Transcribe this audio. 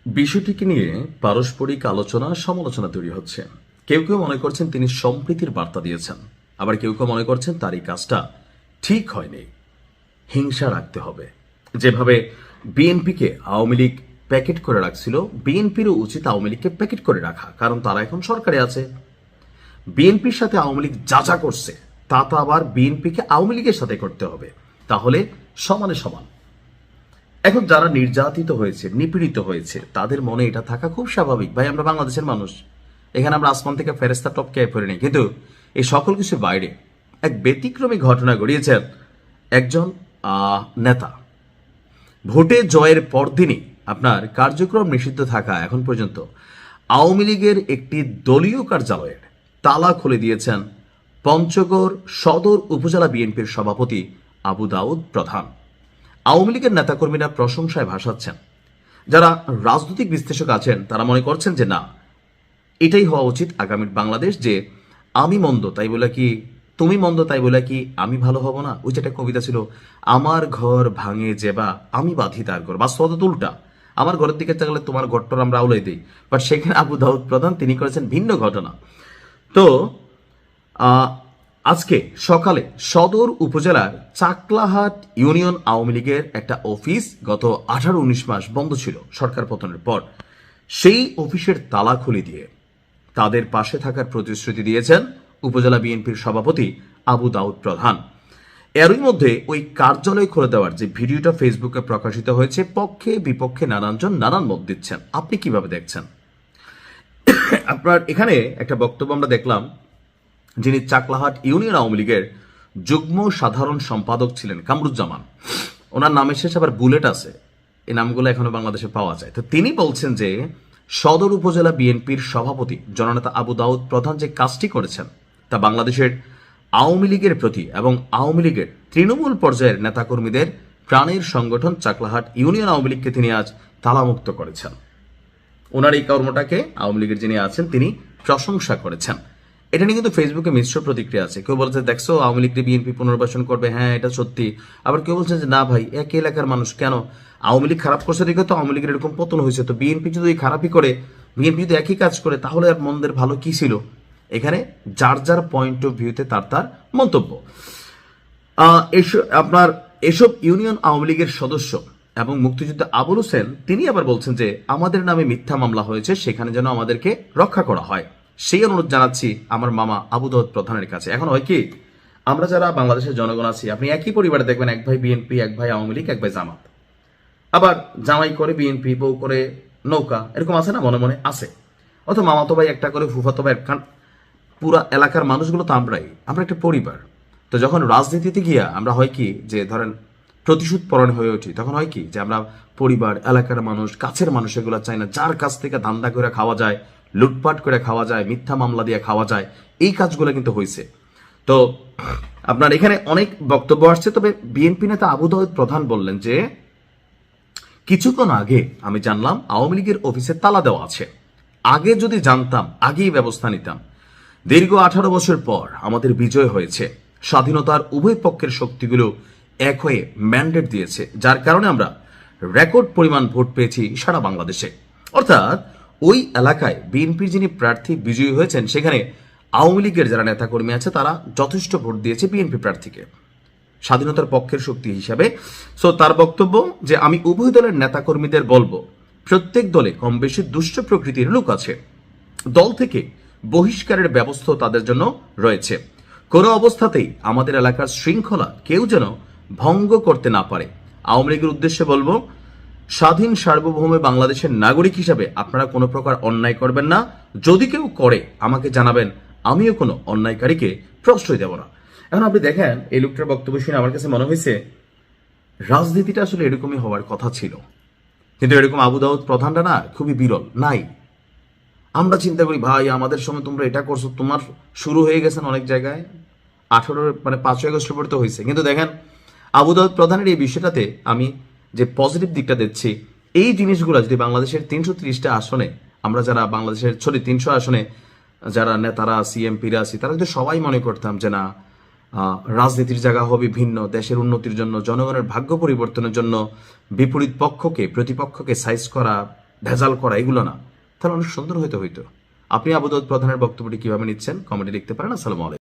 বিষয়টিকে নিয়ে পারস্পরিক আলোচনা সমালোচনা তৈরি হচ্ছে। কেউ কেউ মনে করছেন তিনি সম্প্রীতির বার্তা দিয়েছেন, আবার কেউ কেউ মনে করছেন তার এই কাজটা ঠিক হয়নি, হিংসা রাখতে হবে। যেভাবে বিএনপিকে আওয়ামী লীগ প্যাকেট করে রাখছিল, বিএনপিরও উচিত আওয়ামী লীগকে প্যাকেট করে রাখা, কারণ তারা এখন সরকারে আছে। বিএনপির সাথে আওয়ামী লীগ যা যা করছে তা তো আবার বিএনপিকে আওয়ামী লীগের সাথে করতে হবে, তাহলে সমানে সমান। এখন যারা নির্যাতিত হয়েছে, নিপীড়িত হয়েছে, তাদের মনে এটা থাকা খুব স্বাভাবিক। ভাই, আমরা বাংলাদেশের মানুষ, এখানে আমরা আসমান থেকে ফেরেস্তা টপকে পড়িনি। কিন্তু এই সকল কিছুর বাইরে এক ব্যতিক্রমী ঘটনা ঘটিয়েছেন একজন নেতা। ভোটে জয়ের পরদিনই আপনার কার্যক্রম নিষিদ্ধ থাকা এখন পর্যন্ত আওয়ামী লীগের একটি দলীয় কার্যালয়ের তালা খুলে দিয়েছেন পঞ্চগড় সদর উপজেলা বিএনপির সভাপতি আবু দাউদ প্রধান। আওয়ামী লীগের নেতাকর্মীরা প্রশংসায় ভাসাচ্ছেন। যারা রাজনৈতিক বিশ্লেষক আছেন তারা মনে করছেন যে না, এটাই হওয়া উচিত আগামীর বাংলাদেশ, যে আমি মন্দ তাই বলে কি তুমি মন্দ তাই বলে কি আমি ভালো হব না। ওই যে একটা কবিতা ছিল, আমার ঘর ভাঙে যেবা আমি বাঁধি তার ঘর। বাস্তবতা তো উল্টা, আমার ঘরের দিকে তাকালে তোমার ঘরটার আমরা আউলাই দিই, বাট সেখানে আবু দাউদ প্রধান তিনি করেছেন ভিন্ন ঘটনা। তো আজকে সকালে সদর উপজেলার চাকলাহাট ইউনিয়ন আওয়ামী লীগের একটা অফিস গত 18-19 মাস বন্ধ ছিল সরকার পতনের পর, সেই অফিসের তালা খুলে দিয়ে তাদের পাশে থাকার প্রতিশ্রুতি দিয়েছেন উপজেলা বিএনপির সভাপতি আবু দাউদ প্রধান। এরই মধ্যে ওই কার্যালয় খুলে দেওয়ার যে ভিডিওটা ফেসবুকে প্রকাশিত হয়েছে, পক্ষে বিপক্ষে নানানজন নানান মত দিচ্ছেন। আপনি কিভাবে দেখছেন? আপনার এখানে একটা বক্তব্য আমরা দেখলাম, যিনি চাকলাহাট ইউনিয়ন আওয়ামী লীগের যুগ্ম সাধারণ সম্পাদক ছিলেন কামরুজ্জামান, ওনার নামের শেষে আবার বুলেট আছে, এই নামগুলো এখনো বাংলাদেশে পাওয়া যায়। তো তিনি বলছেন যে সদর উপজেলা বিএনপির সভাপতি জননেতা আবু দাউদ প্রধান যে কাজটি করেছেন তা বাংলাদেশের আওয়ামী লীগের প্রতি এবং আওয়ামী লীগের তৃণমূল পর্যায়ের নেতাকর্মীদের প্রাণের সংগঠন চাকলাহাট ইউনিয়ন আওয়ামী লীগকে তিনি আজ তালামুক্ত করেছেন। ওনার এই কর্মটাকে আওয়ামী লীগের যিনি আছেন তিনি প্রশংসা করেছেন। এটা নিয়ে কিন্তু ফেসবুকে মিশ্র প্রতিক্রিয়া আছে। কেউ বলছে দেখছো আওয়ামী লীগকে বিএনপি পুনর্বাসন করবে, হ্যাঁ এটা সত্যি। আবার কেউ বলছে যে না ভাই, একই এলাকার মানুষ, কেন আওয়ামী লীগ খারাপ করছে দেখে তো আওয়ামী লীগের এরকম পতন হয়েছে, তো বিএনপি যদি খারাপই করে, বিএনপি যদি একই কাজ করে, তাহলে আর মন্দের ভালো কি ছিল? এখানে যার যার পয়েন্ট অফ ভিউতে তার তার মন্তব্য। আপনার এসব ইউনিয়ন আওয়ামী লীগের সদস্য এবং মুক্তিযোদ্ধা আবুল হোসেন তিনি আবার বলছেন যে আমাদের নামে মিথ্যা মামলা হয়েছে, সেখানে যেন আমাদেরকে রক্ষা করা হয়, সেই অনুরোধ জানাচ্ছি আমার মামা আবু দাউদ প্রধানের কাছে। এখন হয় কি, আমরা যারা বাংলাদেশের জনগণ আছি, আপনি একই পরিবারে দেখবেন এক ভাই বিএনপি, এক ভাই আওয়ামী লীগ, এক ভাই জামাত, আবার জামাই করে বিএনপি, বউ করে নৌকা, এরকম আছে না, মনে মনে আছে। অথবা মামাতো ভাই একটা করে, ফুফাতো ভাই, পুরা এলাকার মানুষগুলো তো আমরা একটা পরিবার। তো যখন রাজনীতিতে গিয়া আমরা হয় কি যে ধরেন প্রতিশোধ পরায়ণ হয়ে উঠি, তখন হয় কি যে আমরা পরিবার, এলাকার মানুষ, কাছের মানুষ এগুলো চাই না। যার কাছ থেকে ধান্দা করে খাওয়া যায়, লুটপাট করে খাওয়া যায়, মিথ্যা মামলা দিয়ে খাওয়া যায়, এই কাজগুলো কিন্তু হয়েছে। তো আপনার এখানে অনেক বক্তব্য আসছে। তবে বিএনপি নেতা আবু দাউদ প্রধান বললেন যে কিছুক্ষণ আগে আমি জানলাম আওয়ামী লীগের অফিসে তালা দেওয়া আছে, আগে যদি জানতাম আগেই ব্যবস্থা নিতাম। দীর্ঘ 18 বছর পর আমাদের বিজয় হয়েছে, স্বাধীনতার উভয় পক্ষের শক্তিগুলো এক হয়ে ম্যান্ডেট দিয়েছে, যার কারণে আমরা রেকর্ড পরিমাণ ভোট পেয়েছি সারা বাংলাদেশে। অর্থাৎ ওই এলাকায় বিএনপির যিনি প্রার্থী বিজয়ী হয়েছেন, সেখানে আওয়ামী লীগের যারা নেতাকর্মী আছে তারা যথেষ্ট ভোট দিয়েছে বিএনপি প্রার্থীকে স্বাধীনতার পক্ষের শক্তি হিসাবে। সো তার বক্তব্য যে আমি উভয় দলের নেতাকর্মীদের বলবো, প্রত্যেক দলে কম বেশি দুষ্ট প্রকৃতির লোক আছে, দল থেকে বহিষ্কারের ব্যবস্থা তাদের জন্য রয়েছে। কোনো অবস্থাতেই আমাদের এলাকার শৃঙ্খলা কেউ যেন ভঙ্গ করতে না পারে। আওয়ামী লীগের উদ্দেশ্যে বলবো, স্বাধীন সার্বভৌম বাংলাদেশের নাগরিক হিসাবে আপনারা কোনো প্রকার অন্যায় করবেন না, যদি কেউ করে আমাকে জানাবেন, আমিও কোনো অন্যায়কারীকে প্রশ্রয় দেব না। এখন আপনি দেখেন এই লোকটার বক্তব্য শুনে আমার কাছে মনে হয়েছে রাজনীতিটা আসলে এরকমই হওয়ার কথা ছিল, কিন্তু এরকম আবু দাউদ প্রধানটা না খুবই বিরল, নাই। আমরা চিন্তা করি ভাই আমাদের সময় তোমরা এটা করছো, তোমার শুরু হয়ে গেছেন অনেক জায়গায়, 5ই আগস্টের পর তো হয়েছে। কিন্তু দেখেন আবু দাউদ প্রধানের এই বিষয়টাতে আমি যে পজিটিভ দিকটা দেখছি, এই জিনিসগুলো যদি বাংলাদেশের 330টা আসনে, আমরা যারা বাংলাদেশের 300 আসনে যারা নেতারা আছি, এমপিরা আছি, তারা যদি সবাই মনে করতাম যে না, রাজনীতির জায়গা হবে ভিন্ন, দেশের উন্নতির জন্য, জনগণের ভাগ্য পরিবর্তনের জন্য বিপরীত পক্ষকে, প্রতিপক্ষকে সাইজ করা, ভেজাল করা, এগুলো না, তাহলে অনেক সুন্দর হইতো। আপনি আবু দাউদ প্রধানের বক্তব্যটি কিভাবে নিচ্ছেন কমেন্টে লিখতে পারেন। আসসালামু আলাইকুম।